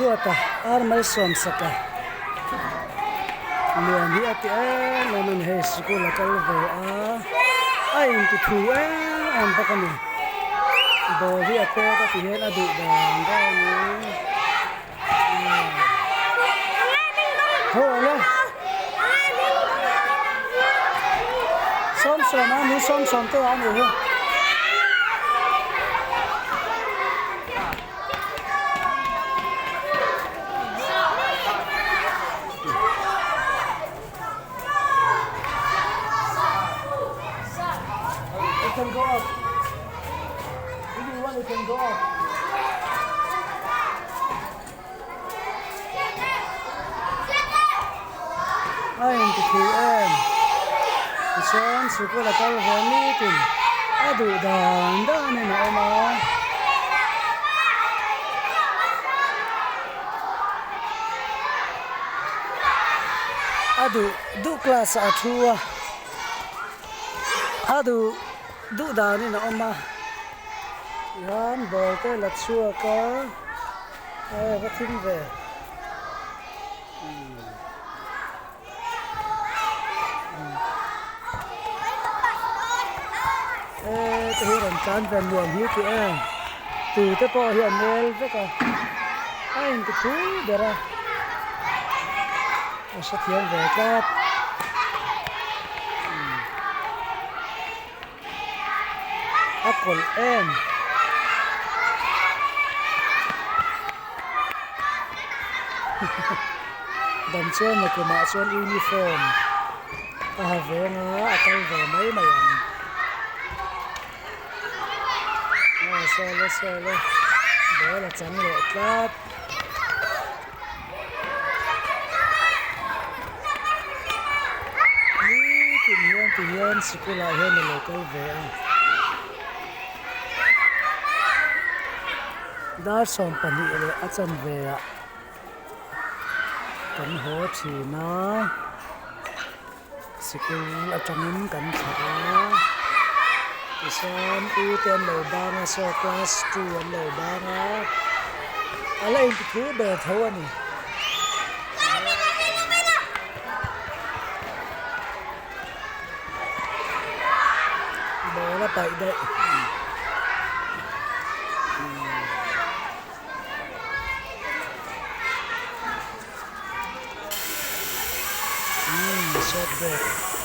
duata armal som saka lian hi ati naman he school kal ve a in tu thu am pakani bo hi ate ka ti hen adu dang ga ni ho le som som ani som te ani he can go up. If you want, it can go up. I'm the PM. The sun, super la car van meeting. Adu dan na oma. Adu du class atua. Adu du dani na oma yan bolte la chua ka vathim ve te hiran kan ven nuam hi ti tu te po hian mel ve ka ain tu thu dera asa thian ve ka Apple M đầm trên là của mạ trên uniform về ngã tay về mấy mày xe lên đó là trắng lộ cát tự nhiên sẽ có lại hơn là lộ cây về đã xong phần địa để ăn chân về ạ cắn hố chỉ nó sẽ cứ ở trong cắn thả thì xem ưu tiên đầu ba nga so class 2 đầu ba nga lấy cái thứ bè thấu anh đó là tại đây short break.